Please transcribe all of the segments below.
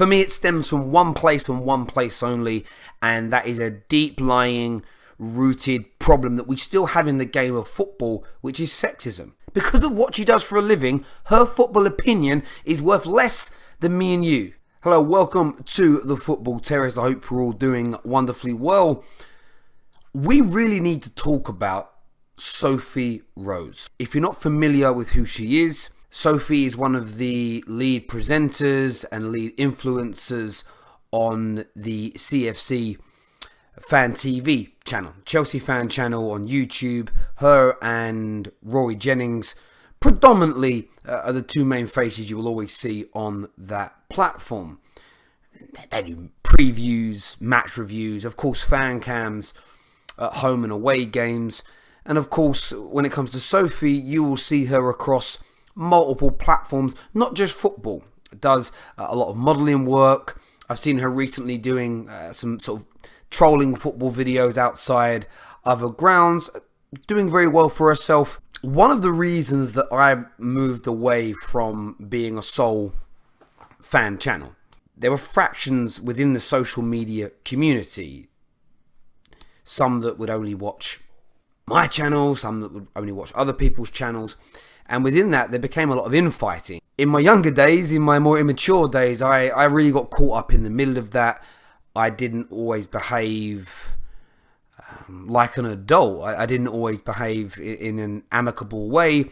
For me, it stems from one place and one place only, and that is a deep-lying, rooted problem that we still have in the game of football, which is sexism. Because of what she does for a living, her football opinion is worth less than me and you. Hello, welcome to the Football Terrace. I hope you're all doing wonderfully well. We really need to talk about Sophie Rose. If you're not familiar with who she is, Sophie is one of the lead presenters and lead influencers on the CFC Fan TV channel, Chelsea Fan channel on YouTube. Her and Rory Jennings predominantly are the two main faces you will always see on that platform. They do previews, match reviews, of course fan cams at home and away games. And of course, when it comes to Sophie, you will see her across multiple platforms, not just football. Does a lot of modelling work. I've seen her recently doing some sort of trolling football videos outside other grounds, doing very well for herself. One of the reasons that I moved away from being a sole fan channel, there were fractions within the social media community. Some that would only watch my channel, some that would only watch other people's channels. And within that, there became a lot of infighting. In my younger days, in my more immature days, I really got caught up in the middle of that. I didn't always behave like an adult. I didn't always behave in an amicable way.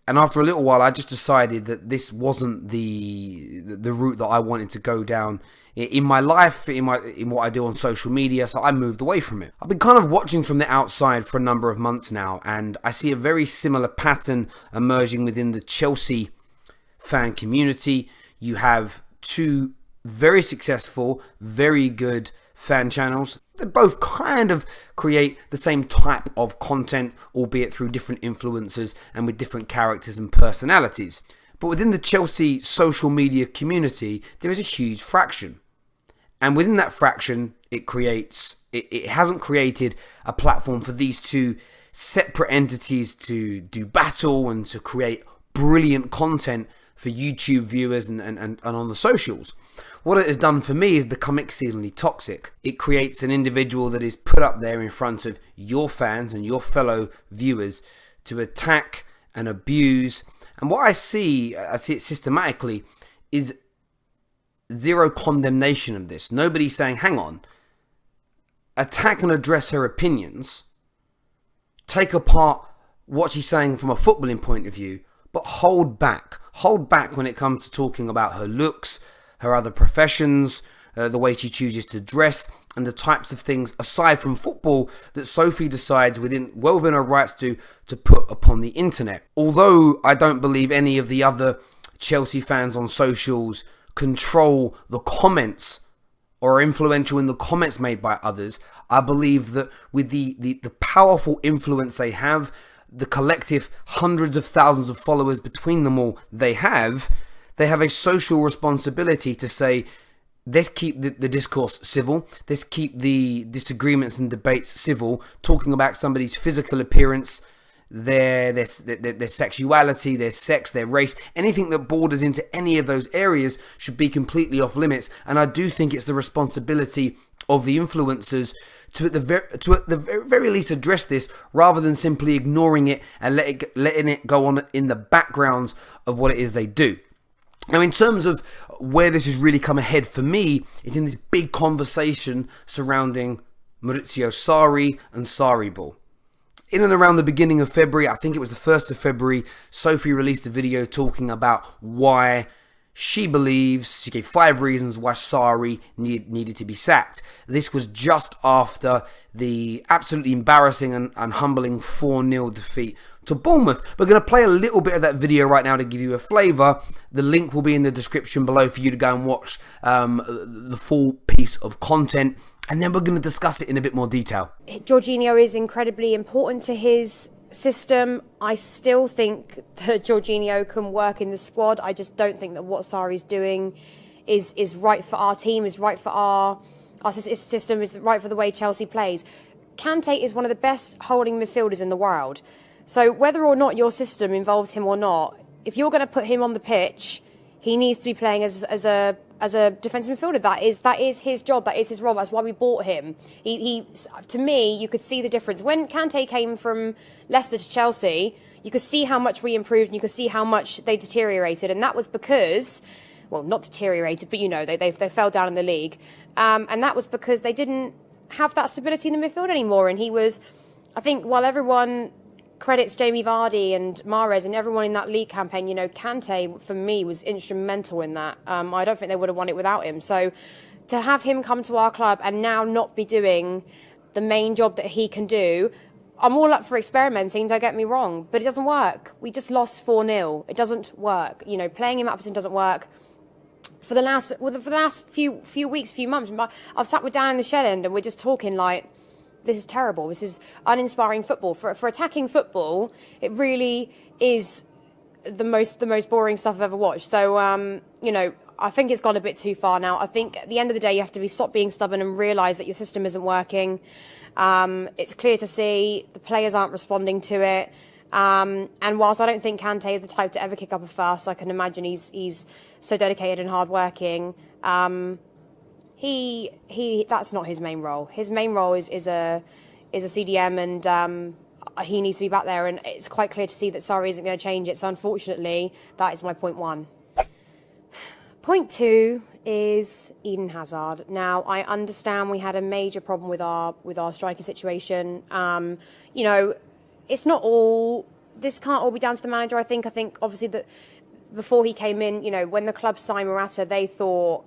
And after a little while, I just decided that this wasn't the route that I wanted to go down in my life, in what I do on social media, so I moved away from it. I've been kind of watching from the outside for a number of months now, and I see a very similar pattern emerging within the Chelsea fan community. You have two very successful, very good fan channels. They both kind of create the same type of content, albeit through different influencers and with different characters and personalities. But within the Chelsea social media community, there is a huge fraction. And within that fraction, it hasn't created a platform for these two separate entities to do battle and to create brilliant content for YouTube viewers and on the socials. What it has done for me is become exceedingly toxic. It creates an individual that is put up there in front of your fans and your fellow viewers to attack and abuse. And what I see it systematically, is zero condemnation of this. Nobody's saying, hang on, attack and address her opinions, take apart what she's saying from a footballing point of view, but hold back when it comes to talking about her looks, her other professions, the way she chooses to dress, and the types of things aside from football that Sophie decides well within her rights to put upon the internet. Although I don't believe any of the other Chelsea fans on socials control the comments or are influential in the comments made by others, I believe that with the powerful influence they have, the collective hundreds of thousands of followers between them all they have a social responsibility to say, let's keep the discourse civil, let's keep the disagreements and debates civil, talking about somebody's physical appearance, their sexuality, their sex, their race, anything that borders into any of those areas should be completely off limits. And I do think it's the responsibility of the influencers to at the very least address this, rather than simply ignoring it and letting it go on in the backgrounds of what it is they do. Now, in terms of where this has really come ahead for me, is in this big conversation surrounding Maurizio Sarri and Sarri Ball. In and around the beginning of February, I think it was the 1st of February, Sophie released a video talking about why she believes, she gave 5 reasons why Sarri needed to be sacked. This was just after the absolutely embarrassing and humbling 4-0 defeat to Bournemouth. We're going to play a little bit of that video right now to give you a flavour. The link will be in the description below for you to go and watch the full piece of content. And then we're going to discuss it in a bit more detail. Jorginho is incredibly important to his system. I still think that Jorginho can work in the squad. I just don't think that what Sarri's doing is right for our team, is right for our system, is right for the way Chelsea plays. Kante is one of the best holding midfielders in the world. So whether or not your system involves him or not, if you're going to put him on the pitch, He needs to be playing as a defensive midfielder. That is his job. That is his role. That's why we bought him. He to me, you could see the difference when Kante came from Leicester to Chelsea. You could see how much we improved, and you could see how much they deteriorated, and that was because, well, not deteriorated, but they fell down in the league, and that was because they didn't have that stability in the midfield anymore. And he was, I think, while everyone credits Jamie Vardy and Mahrez and everyone in that league campaign, Kante, for me, was instrumental in that. I don't think they would have won it without him. So to have him come to our club and now not be doing the main job that he can do, I'm all up for experimenting, don't get me wrong, but it doesn't work. We just lost 4-0. It doesn't work. Playing him at position doesn't work. For the last few weeks, few months, I've sat with Dan in the shed end and we're just talking like, this is terrible. This is uninspiring football. For attacking football, it really is the most boring stuff I've ever watched. So, I think it's gone a bit too far now. I think at the end of the day, you have to stop being stubborn and realise that your system isn't working. It's clear to see the players aren't responding to it. And whilst I don't think Kante is the type to ever kick up a fuss, I can imagine he's so dedicated and hardworking. He that's not his main role. His main role is a CDM, and he needs to be back there. And it's quite clear to see that Sarri isn't going to change it. So unfortunately, that is my point one. Point two is Eden Hazard. Now, I understand we had a major problem with our striker situation. It's not all. This can't all be down to the manager. I think obviously that before he came in, when the club signed Morata, they thought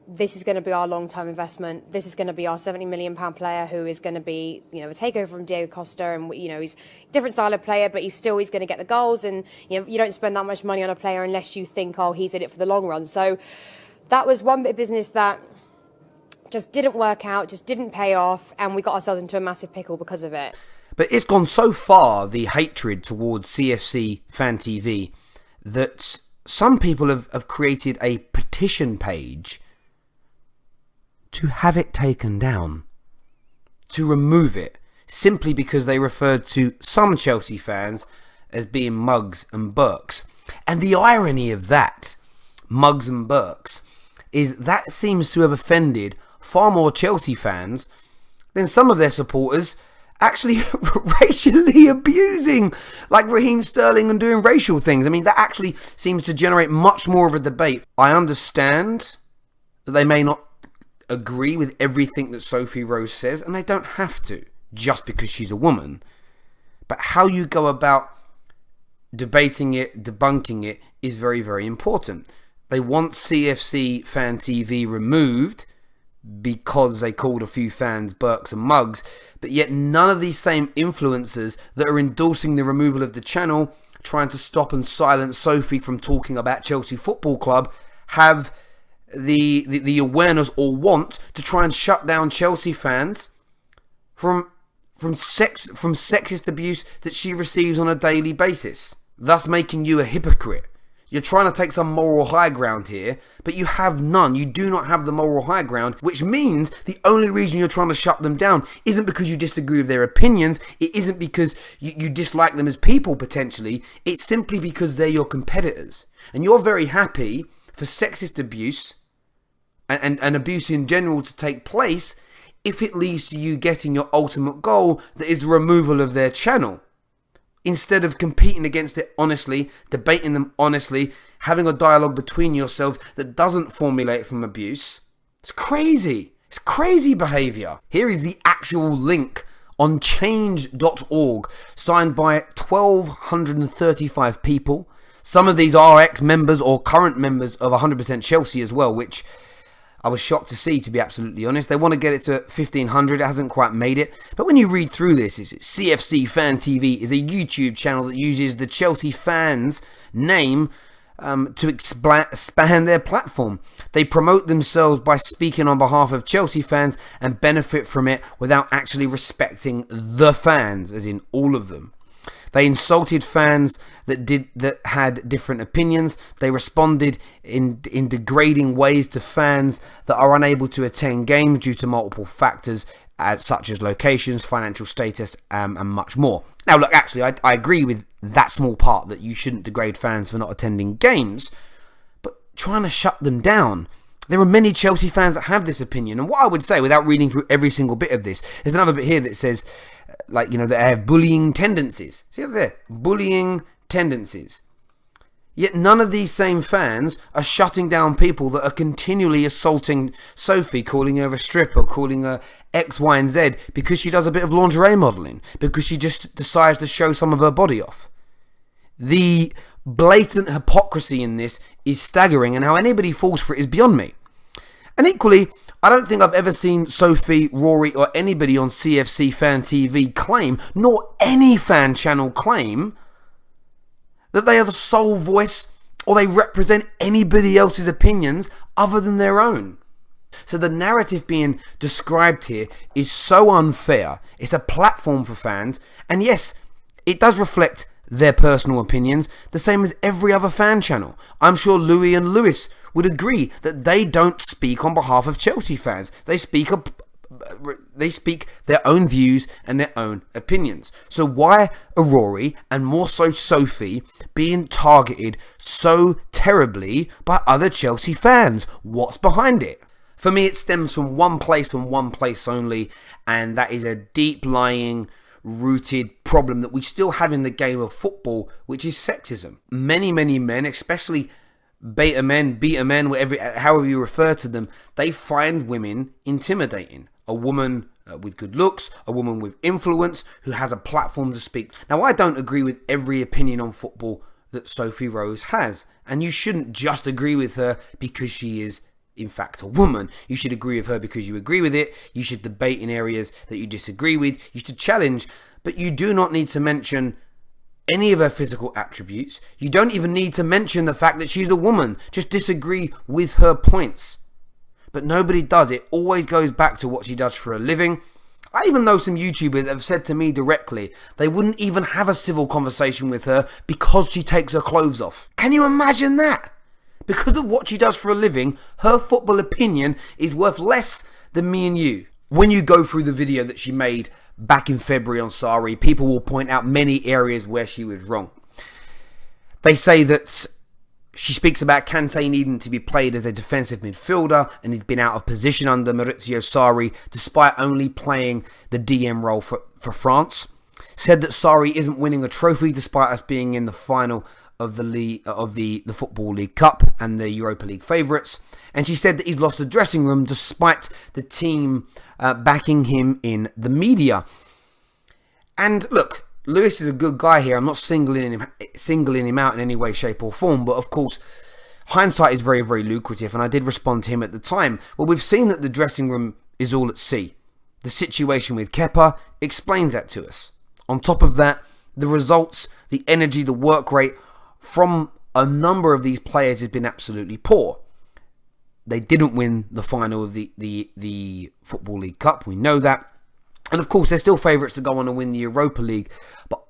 this is going to be our long-term investment. This is going to be our £70 million player who is going to be, a takeover from Diego Costa. And, he's a different style of player, but he's going to get the goals. And, you don't spend that much money on a player unless you think, he's in it for the long run. So that was one bit of business that just didn't work out, just didn't pay off. And we got ourselves into a massive pickle because of it. But it's gone so far, the hatred towards CFC Fan TV, that some people have created a petition page to have it taken down, to remove it, simply because they referred to some Chelsea fans as being mugs and Burks. And the irony of that, mugs and Burks, is that seems to have offended far more Chelsea fans than some of their supporters actually racially abusing, like Raheem Sterling, and doing racial things. I mean, that actually seems to generate much more of a debate. I understand that they may not agree with everything that Sophie Rose says, and they don't have to just because she's a woman. But how you go about debating it, debunking it, is very, very important. They want CFC Fan TV removed because they called a few fans Burks and mugs, but yet none of these same influencers that are endorsing the removal of the channel, trying to stop and silence Sophie from talking about Chelsea Football Club, have the awareness or want to try and shut down Chelsea fans from sexist abuse that she receives on a daily basis, thus making you a hypocrite. You're trying to take some moral high ground here, but you have none. You do not have the moral high ground, which means the only reason you're trying to shut them down isn't because you disagree with their opinions. It isn't because you dislike them as people, potentially. It's simply because they're your competitors. And you're very happy for sexist abuse and abuse in general to take place if it leads to you getting your ultimate goal, that is the removal of their channel. Instead of competing against it honestly, debating them honestly, having a dialogue between yourselves that doesn't formulate from abuse. It's crazy. It's crazy behaviour. Here is the actual link on change.org, signed by 1,235 people. Some of these are ex-members or current members of 100% Chelsea as well, which I was shocked to see, to be absolutely honest. They want to get it to 1,500. It hasn't quite made it. But when you read through this, CFC Fan TV is a YouTube channel that uses the Chelsea fans' name to expand their platform. They promote themselves by speaking on behalf of Chelsea fans and benefit from it without actually respecting the fans, as in all of them. They insulted fans that had different opinions. They responded in degrading ways to fans that are unable to attend games due to multiple factors, such as locations, financial status, and much more. Now, look, actually, I agree with that small part, that you shouldn't degrade fans for not attending games. But trying to shut them down. There are many Chelsea fans that have this opinion. And what I would say, without reading through every single bit of this, there's another bit here that says, that they have bullying tendencies. See up there? Bullying tendencies. Yet none of these same fans are shutting down people that are continually assaulting Sophie, calling her a stripper, calling her X, Y, and Z because she does a bit of lingerie modelling, because she just decides to show some of her body off. The blatant hypocrisy in this is staggering, and how anybody falls for it is beyond me. And equally, I don't think I've ever seen Sophie, Rory, or anybody on CFC Fan TV claim, nor any fan channel claim, that they are the sole voice or they represent anybody else's opinions other than their own. So the narrative being described here is so unfair. It's a platform for fans, and yes, it does reflect their personal opinions, the same as every other fan channel. I'm sure Louis and Lewis would agree that they don't speak on behalf of Chelsea fans. They speak their own views and their own opinions. So why are Rory, and more so Sophie, being targeted so terribly by other Chelsea fans? What's behind it? For me, it stems from one place and one place only, and that is a deep-lying, rooted problem that we still have in the game of football, which is sexism. Many men, especially beta men, however you refer to them, they find women intimidating. A woman with good looks, a woman with influence, who has a platform to speak. Now, I don't agree with every opinion on football that Sophie Rose has, and you shouldn't just agree with her because she is in fact a woman. You should agree with her because you agree with it. You should debate in areas that you disagree with. You should challenge, but you do not need to mention any of her physical attributes. You don't even need to mention the fact that she's a woman. Just disagree with her points. But nobody does. It always goes back to what she does for a living. I even know some YouTubers have said to me directly they wouldn't even have a civil conversation with her because she takes her clothes off. Can you imagine that? Because of what she does for a living, her football opinion is worth less than me and you. When you go through the video that she made back in February on Sarri, people will point out many areas where she was wrong. They say that she speaks about Kante needing to be played as a defensive midfielder, and he'd been out of position under Maurizio Sarri despite only playing the DM role for France. Said that Sarri isn't winning a trophy despite us being in the final of the Football League Cup and the Europa League favourites. And she said that he's lost the dressing room despite the team backing him in the media. And look, Lewis is a good guy here. I'm not singling him out in any way, shape or form. But of course, hindsight is very, very lucrative. And I did respond to him at the time. Well, we've seen that the dressing room is all at sea. The situation with Kepa explains that to us. On top of that, the results, the energy, the work rate from a number of these players has been absolutely poor. They didn't win the final of the Football League Cup. We know that. And of course, they're still favourites to go on and win the Europa League. But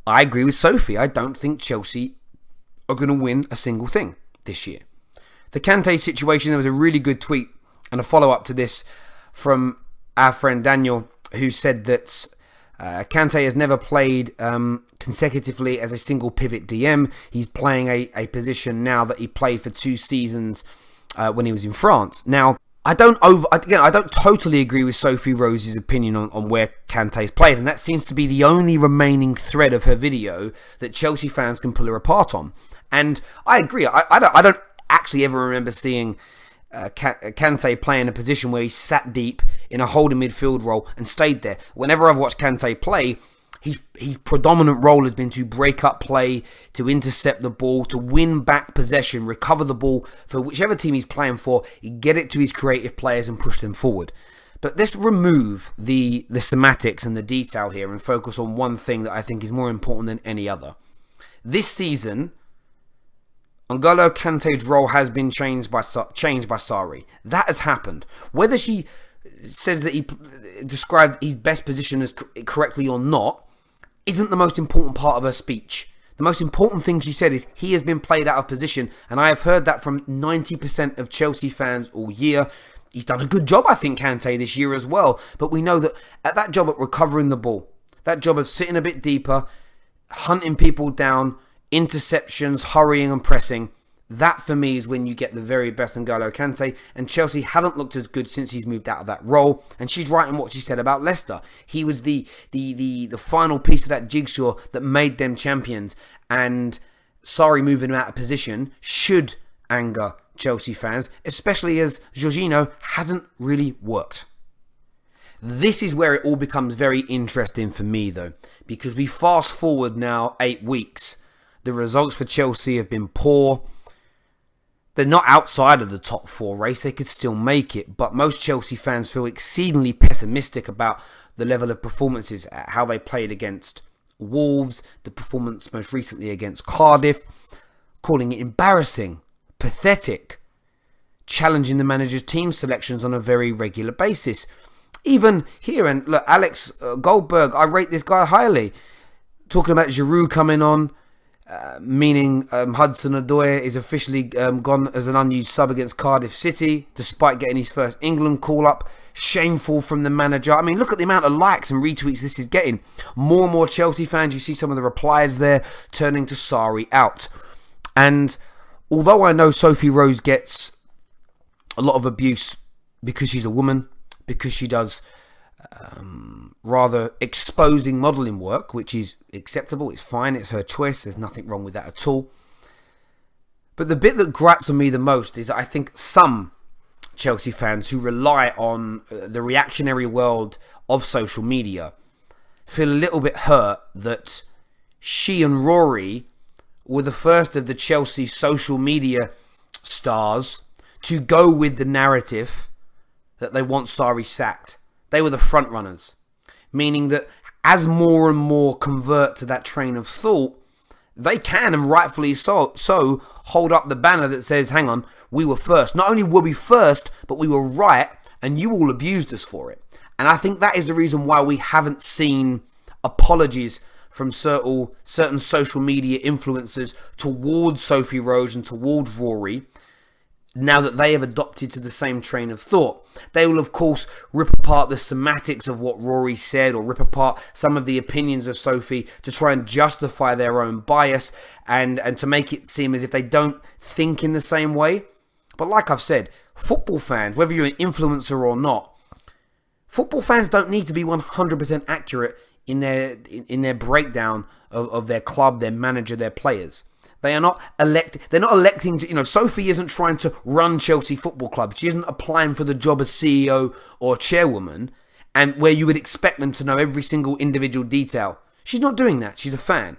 I agree with Sophie. I don't think Chelsea are going to win a single thing this year. The Kante situation, there was a really good tweet and a follow-up to this from our friend Daniel, who said that Kante has never played consecutively as a single pivot DM. He's playing a position now that he played for 2 seasons when he was in France. Now, I don't totally agree with Sophie Rose's opinion on where Kante's played, and that seems to be the only remaining thread of her video that Chelsea fans can pull her apart on. And I agree. I don't actually ever remember seeing Kante play in a position where he sat deep in a holding midfield role and stayed there. Whenever I've watched Kante play, his predominant role has been to break up play, to intercept the ball, to win back possession, recover the ball for whichever team he's playing for, get it to his creative players and push them forward. But let's remove the semantics and the detail here and focus on one thing that I think is more important than any other. This season, N'Golo Kante's role has been changed by Sarri. That has happened. Whether she says that he described his best position as correctly or not isn't the most important part of her speech. The most important thing she said is he has been played out of position, and I have heard that from 90% of Chelsea fans all year. He's done a good job, I think, Kante, this year as well. But we know that at that job at recovering the ball, that job of sitting a bit deeper, hunting people down, interceptions, hurrying and pressing, That for me is when you get the very best N'Golo Kante, and Chelsea haven't looked as good since he's moved out of that role. And she's right in what she said about Leicester. He was the final piece of that jigsaw that made them champions. And Sarri moving him out of position should anger Chelsea fans, especially as Jorginho hasn't really worked. This is where it all becomes very interesting for me though, because we fast forward now 8 weeks. The results for Chelsea have been poor. They're not outside of the top 4 race. They could still make it. But most Chelsea fans feel exceedingly pessimistic about the level of performances, how they played against Wolves, the performance most recently against Cardiff, calling it embarrassing, pathetic, challenging the manager's team selections on a very regular basis. Even here, and look, Alex Goldberg, I rate this guy highly. Talking about Giroud coming on, meaning Hudson-Odoi is officially gone as an unused sub against Cardiff City, despite getting his first England call-up. Shameful from the manager. I mean, look at the amount of likes and retweets this is getting. More and more Chelsea fans, you see some of the replies there, turning to Sarri out. And although I know Sophie Rose gets a lot of abuse because she's a woman, because she does rather exposing modelling work, which is acceptable, it's fine, it's her choice, there's nothing wrong with that at all. But the bit that gripes on me the most is that I think some Chelsea fans who rely on the reactionary world of social media feel a little bit hurt that she and Rory were the first of the Chelsea social media stars to go with the narrative that they want Sarri sacked. They were the front runners, meaning that as more and more convert to that train of thought, they can, and rightfully so, hold up the banner that says, hang on, we were first. Not only were we first, but we were right, and you all abused us for it. And I think that is the reason why we haven't seen apologies from certain social media influencers towards Sophie Rose and towards Rory, now that they have adopted to the same train of thought. They will, of course, rip apart the semantics of what Rory said, or rip apart some of the opinions of Sophie to try and justify their own bias and to make it seem as if they don't think in the same way. But like I've said, football fans, whether you're an influencer or not, football fans don't need to be 100% accurate in their breakdown of their club, their manager, their players. They are not they're not electing to, Sophie isn't trying to run Chelsea Football Club. She isn't applying for the job as CEO or chairwoman, and where you would expect them to know every single individual detail. She's not doing that. She's a fan.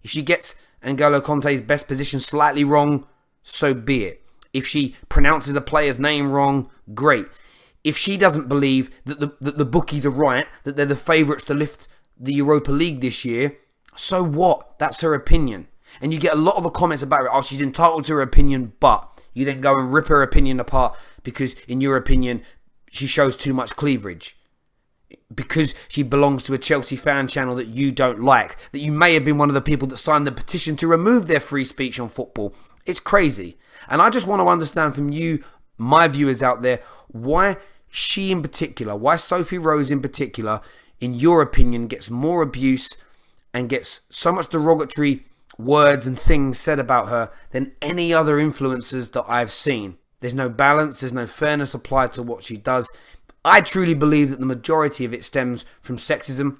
If she gets N'Golo Kante's best position slightly wrong, so be it. If she pronounces the player's name wrong, great. If she doesn't believe that the bookies are right, that they're the favourites to lift the Europa League this year, so what? That's her opinion. And you get a lot of the comments about it. Oh, she's entitled to her opinion, but you then go and rip her opinion apart because, in your opinion, she shows too much cleavage. Because she belongs to a Chelsea fan channel that you don't like. That you may have been one of the people that signed the petition to remove their free speech on football. It's crazy. And I just want to understand from you, my viewers out there, why she in particular, why Sophie Rose in particular, in your opinion, gets more abuse and gets so much derogatory words and things said about her than any other influencers that I've seen. There's no balance, there's no fairness applied to what she does. I truly believe that the majority of it stems from sexism,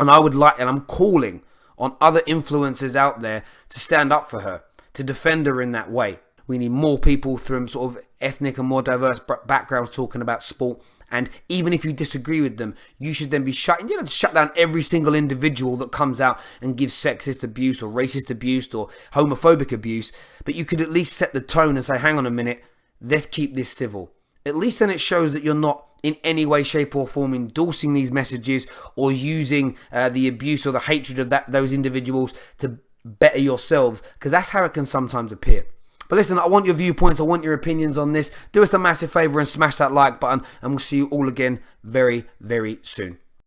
and I'm calling on other influencers out there to stand up for her, to defend her in that way. We need more people from sort of ethnic and more diverse backgrounds talking about sport. And even if you disagree with them, you should then be shut. You don't have to shut down every single individual that comes out and gives sexist abuse or racist abuse or homophobic abuse. But you could at least set the tone and say, hang on a minute, let's keep this civil. At least then it shows that you're not in any way, shape or form endorsing these messages or using the abuse or the hatred of those individuals to better yourselves. Because that's how it can sometimes appear. But listen, I want your viewpoints, I want your opinions on this. Do us a massive favour and smash that like button, and we'll see you all again very, very soon.